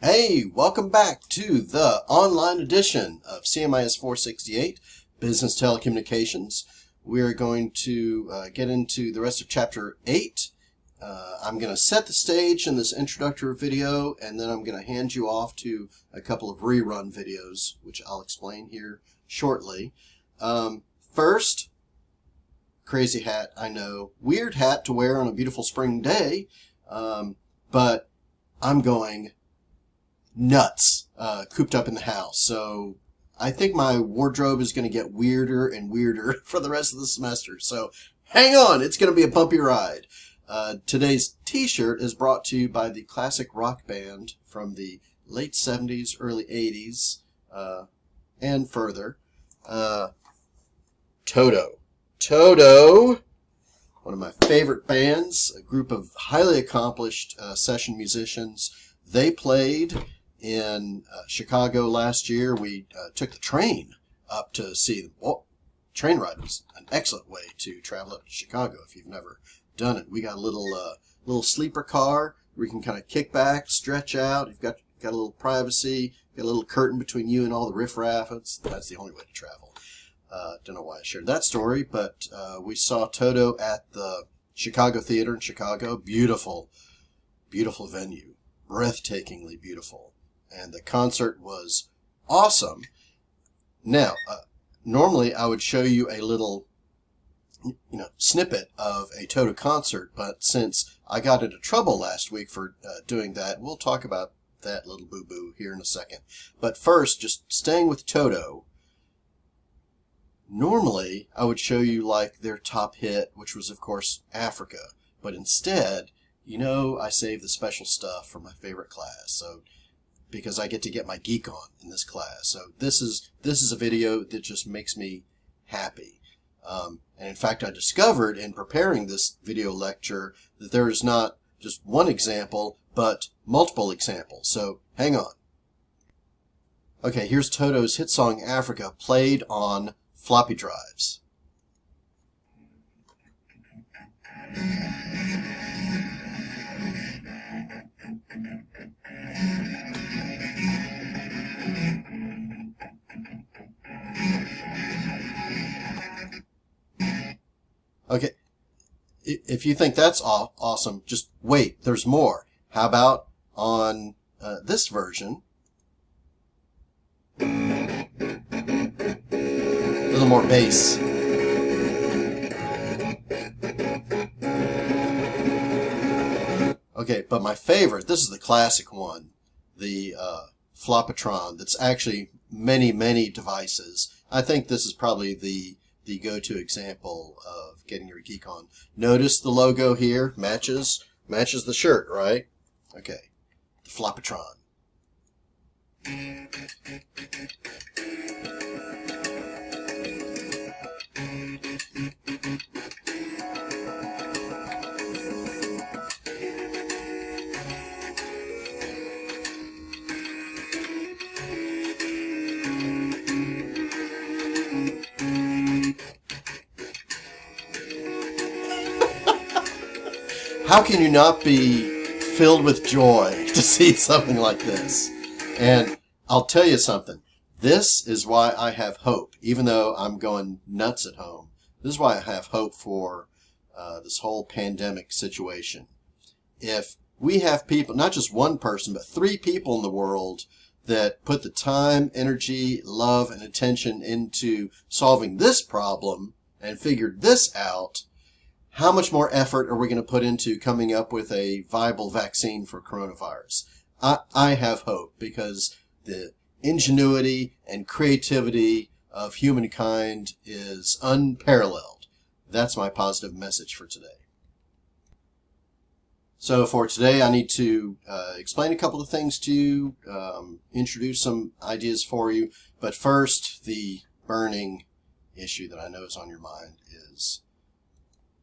Hey, welcome back to the online edition of CMIS468 Business Telecommunications. We're going to get into the rest of Chapter 8. I'm going to set the stage in this introductory video, and then I'm going to hand you off to a couple of rerun videos, which I'll explain here shortly. First, crazy hat, I know. Weird hat to wear on a beautiful spring day, but I'm going nuts cooped up in the house. So I think my wardrobe is going to get weirder and weirder for the rest of the semester. So hang on, it's going to be a bumpy ride. Today's t-shirt is brought to you by the classic rock band from the late 70s, early 80s, and further. Toto. Toto, one of my favorite bands, a group of highly accomplished session musicians. They played in Chicago last year. We took the train up to see them. Well, train ride was an excellent way to travel up to Chicago if you've never done it. We got a little sleeper car where you can kind of kick back, stretch out. You've got a little privacy, got a little curtain between you and all the riffraff. That's the only way to travel. Don't know why I shared that story, but we saw Toto at the Chicago Theater in Chicago. Beautiful, beautiful venue. Breathtakingly beautiful. And the concert was awesome. Now, normally I would show you a little snippet of a Toto concert, but since I got into trouble last week for doing that, we'll talk about that little boo-boo here in a second. But first, just staying with Toto, normally I would show you like their top hit, which was of course Africa, but instead, I save the special stuff for my favorite class, so because I get to get my geek on in this class. So this is a video that just makes me happy. And in fact, I discovered in preparing this video lecture that there is not just one example, but multiple examples. So hang on. Okay, here's Toto's hit song Africa played on floppy drives. Okay, if you think that's awesome, just wait, there's more. How about on this version? A little more bass. Okay, but my favorite, this is the classic one, the Flopatron, that's actually many devices. I think this is probably the go-to example of getting your geek on. Notice the logo here matches the shirt, right? Okay, the Flopatron. How can you not be filled with joy to see something like this? And I'll tell you something. This is why I have hope, even though I'm going nuts at home. This is why I have hope for this whole pandemic situation. If we have people, not just one person, but 3 people in the world that put the time, energy, love, and attention into solving this problem and figured this out, how much more effort are we going to put into coming up with a viable vaccine for coronavirus? I have hope because the ingenuity and creativity of humankind is unparalleled. That's my positive message for today. So for today, I need to explain a couple of things to you, introduce some ideas for you. But first, the burning issue that I know is on your mind is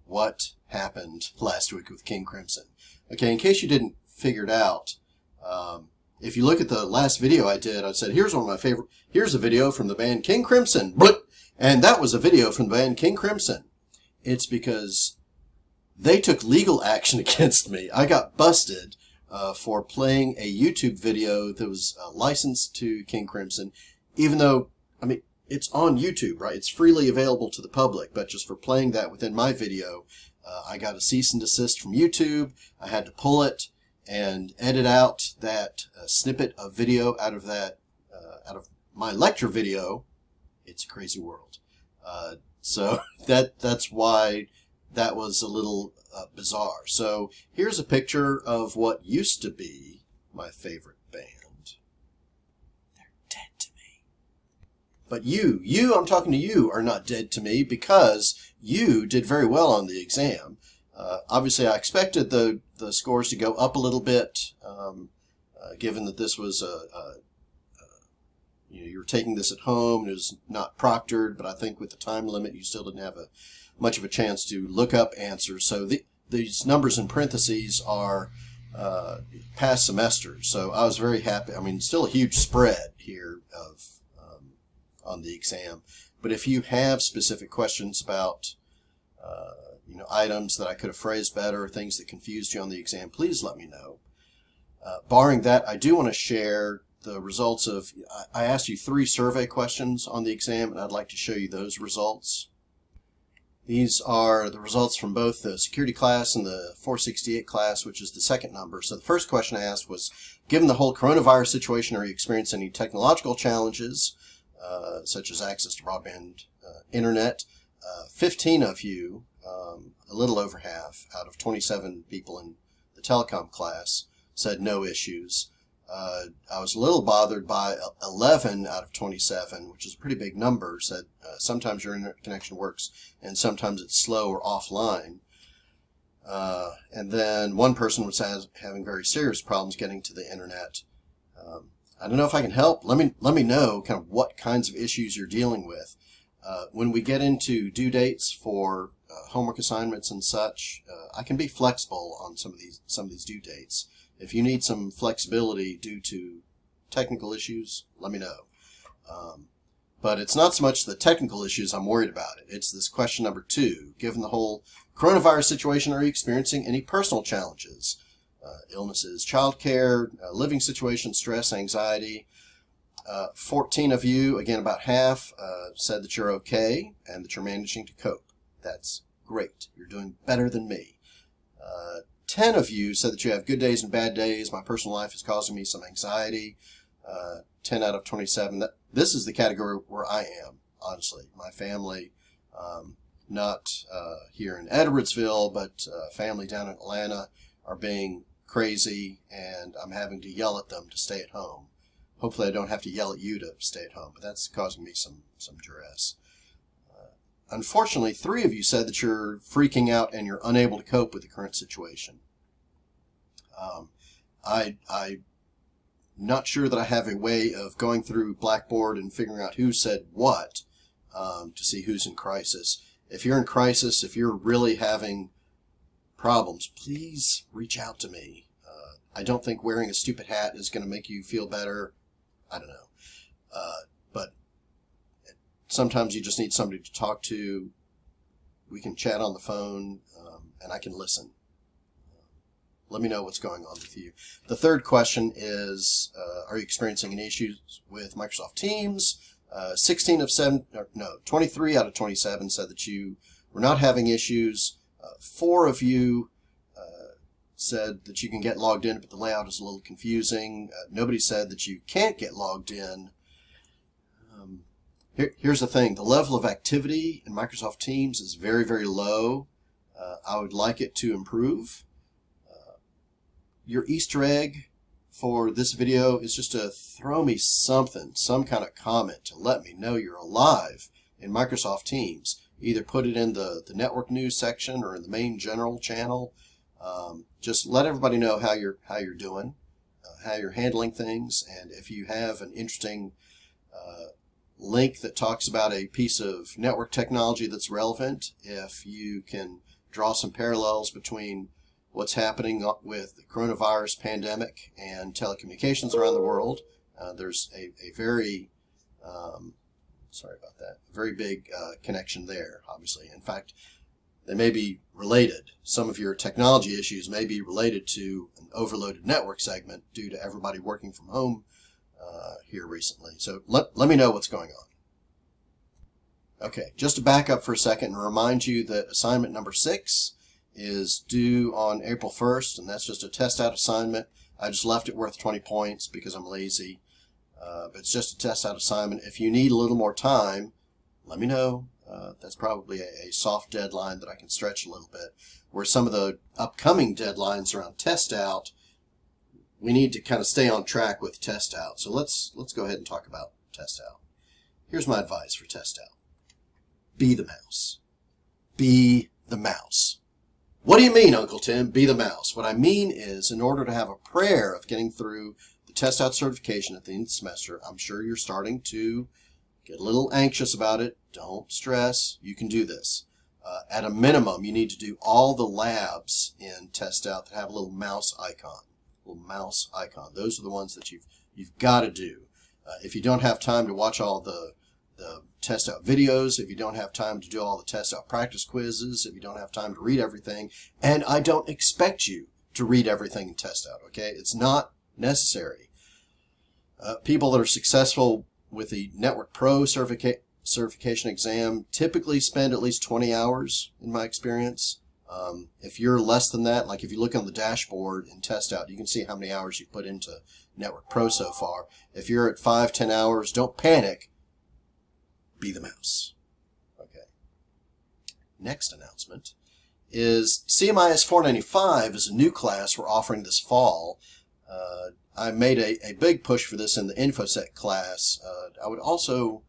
what happened last week with King Crimson. Okay, in case you didn't figure it out, if you look at the last video I did, I said, here's a video from the band King Crimson. Blip! And that was a video from the band King Crimson. It's because they took legal action against me. I got busted for playing a YouTube video that was licensed to King Crimson, even though, I mean, it's on YouTube, right? It's freely available to the public, but just for playing that within my video, I got a cease and desist from YouTube. I had to pull it and edit out that snippet of video out of that, out of my lecture video. It's a crazy world. So that's why that was a little bizarre. So here's a picture of what used to be my favorite band. They're dead to me. But you, I'm talking to you, are not dead to me because you did very well on the exam. Obviously, I expected the scores to go up a little bit, given that this was you were taking this at home and it was not proctored, but I think with the time limit, you still didn't have much of a chance to look up answers. So these numbers in parentheses are past semesters. So I was very happy. I mean, still a huge spread here of on the exam. But if you have specific questions about items that I could have phrased better, things that confused you on the exam, please let me know. Barring that, I do want to share the results of, I asked you 3 survey questions on the exam, and I'd like to show you those results. These are the results from both the security class and the 468 class, which is the second number. So the first question I asked was, given the whole coronavirus situation, are you experiencing any technological challenges, such as access to broadband internet? 15 of you, a little over half, out of 27 people in the telecom class, said no issues. I was a little bothered by 11 out of 27, which is a pretty big number, said sometimes your internet connection works and sometimes it's slow or offline. And then one person was having very serious problems getting to the internet. I don't know if I can help. Let me know kind of what kinds of issues you're dealing with. When we get into due dates for homework assignments and such, I can be flexible on some of these due dates. If you need some flexibility due to technical issues, let me know. But it's not so much the technical issues I'm worried about. It's this question number 2. Given the whole coronavirus situation, are you experiencing any personal challenges? Illnesses, childcare, living situation, stress, anxiety. 14 of you, again about half, said that you're okay and that you're managing to cope. That's great. You're doing better than me. 10 of you said that you have good days and bad days. My personal life is causing me some anxiety. 10 out of 27. This is the category where I am, honestly. My family, not here in Edwardsville, but family down in Atlanta, are being crazy, and I'm having to yell at them to stay at home. Hopefully I don't have to yell at you to stay at home, but that's causing me some duress. Unfortunately, 3 of you said that you're freaking out and you're unable to cope with the current situation. I'm not sure that I have a way of going through Blackboard and figuring out who said what to see who's in crisis. If you're in crisis, if you're really having problems, please reach out to me. I don't think wearing a stupid hat is going to make you feel better. I don't know. But sometimes you just need somebody to talk to. We can chat on the phone, and I can listen. Let me know what's going on with you. The third question is, are you experiencing any issues with Microsoft Teams? 23 out of 27 said that you were not having issues. 4 of you said that you can get logged in, but the layout is a little confusing. Nobody said that you can't get logged in. Here's the thing. The level of activity in Microsoft Teams is very, very low. I would like it to improve. Your Easter egg for this video is just to throw me something, some kind of comment to let me know you're alive in Microsoft Teams. Either put it in the network news section or in the main general channel. Just let everybody know how you're doing, how you're handling things, and if you have an interesting link that talks about a piece of network technology that's relevant, if you can draw some parallels between what's happening with the coronavirus pandemic and telecommunications around the world. There's a very, sorry about that, very big connection there, obviously. In fact, They may be related. Some of your technology issues may be related to an overloaded network segment due to everybody working from home here recently. So let me know what's going on. Okay, just to back up for a second and remind you that assignment number 6 is due on April 1st, and that's just a test out assignment. I just left it worth 20 points because I'm lazy. But it's just a test out assignment. If you need a little more time, let me know. That's probably a soft deadline that I can stretch a little bit. Where some of the upcoming deadlines around test out, we need to kind of stay on track with test out. So let's go ahead and talk about test out. Here's my advice for test out. Be the mouse. Be the mouse. What do you mean, Uncle Tim? Be the mouse. What I mean is, in order to have a prayer of getting through the test out certification at the end of the semester, I'm sure you're starting to get a little anxious about it. Don't stress. You can do this. At a minimum, you need to do all the labs in test out that have a little mouse icon. Those are the ones that you've got to do. If you don't have time to watch all the test out videos, if you don't have time to do all the test out practice quizzes, if you don't have time to read everything, and I don't expect you to read everything in test out, okay? It's not necessary. People that are successful with the Network Pro certification exam typically spend at least 20 hours in my experience. If you're less than that, like if you look on the dashboard in test out, you can see how many hours you put into Network Pro so far. If you're at 5-10 hours, don't panic. Be the mouse. Okay. Next announcement is CMIS495 is a new class we're offering this fall. I made a big push for this in the InfoSec class. I would also,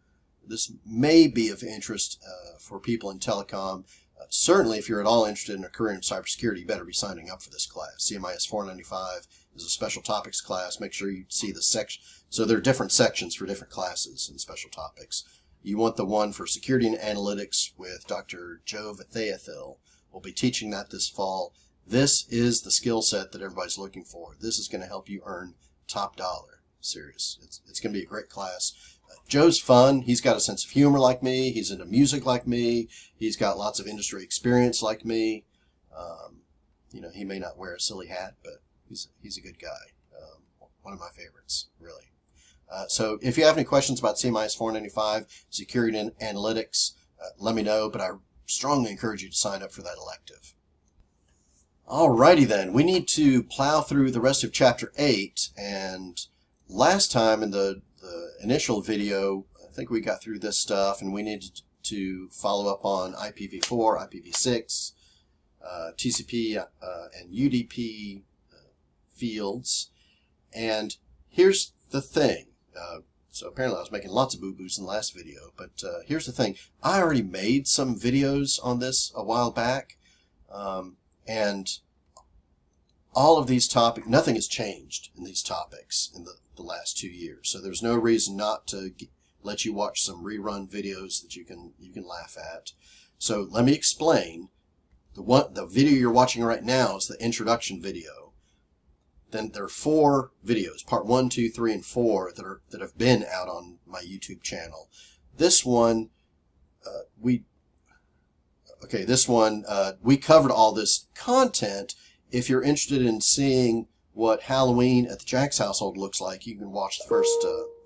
this may be of interest for people in telecom. Certainly, if you're at all interested in a career in cybersecurity, you better be signing up for this class. CMIS495 is a special topics class. Make sure you see the section. So there are different sections for different classes and special topics. You want the one for security and analytics with Dr. Joe Vatheathil. We'll be teaching that this fall. This is the skill set that everybody's looking for. This is going to help you earn top dollar. Serious. It's going to be a great class. Joe's fun. He's got a sense of humor like me. He's into music like me. He's got lots of industry experience like me. You know, he may not wear a silly hat, but he's a good guy. One of my favorites, really. So if you have any questions about CMIS495, security and analytics, let me know, but I strongly encourage you to sign up for that elective. Alrighty then, we need to plow through the rest of Chapter 8, and last time in the initial video, I think we got through this stuff, and we needed to follow up on IPv4, IPv6, TCP, and UDP fields. And here's the thing. So apparently I was making lots of boo-boos in the last video, but here's the thing. I already made some videos on this a while back, and all of these topics, nothing has changed in these topics in the last 2 years. So there's no reason not to let you watch some rerun videos that you can laugh at. So let me explain. The video you're watching right now is the introduction video. Then there are 4 videos, part 1, 2, 3, and 4, that have been out on my YouTube channel. This one, we covered all this content. If you're interested in seeing what Halloween at the Jack's household looks like, you can watch the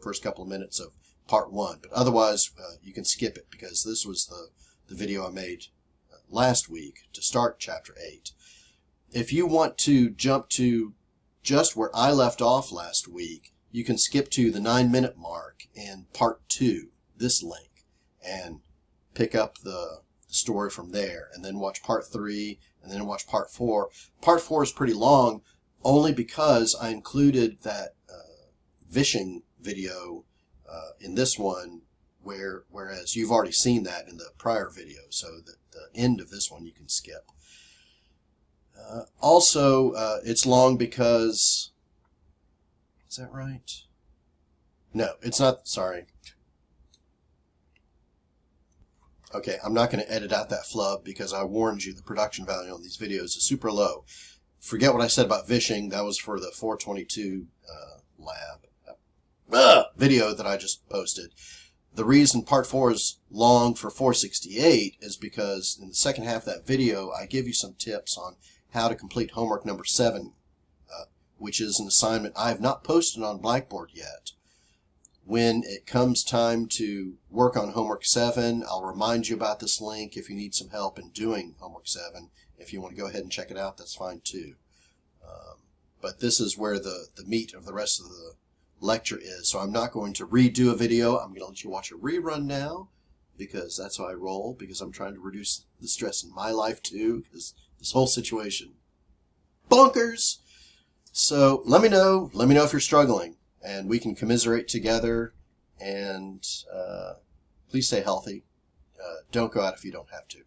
first couple of minutes of part 1. But otherwise, you can skip it because this was the video I made last week to start Chapter 8. If you want to jump to just where I left off last week, you can skip to the 9-minute mark in part 2, this link, and pick up the story from there, and then watch part 3, and then watch part 4. Part 4 is pretty long, only because I included that vishing video in this one, whereas you've already seen that in the prior video, so the end of this one you can skip. Also, it's long because, is that right? No, it's not, sorry. Okay, I'm not going to edit out that flub because I warned you the production value on these videos is super low. Forget what I said about vishing. That was for the 422 lab video that I just posted. The reason part 4 is long for 468 is because in the second half of that video, I give you some tips on how to complete homework number 7, which is an assignment I have not posted on Blackboard yet. When it comes time to work on homework 7, I'll remind you about this link if you need some help in doing homework 7. If you want to go ahead and check it out, that's fine too. But this is where the meat of the rest of the lecture is. So I'm not going to redo a video. I'm going to let you watch a rerun now because that's how I roll, because I'm trying to reduce the stress in my life too, because this whole situation, bonkers. So let me know if you're struggling, and we can commiserate together, and please stay healthy. Don't go out if you don't have to.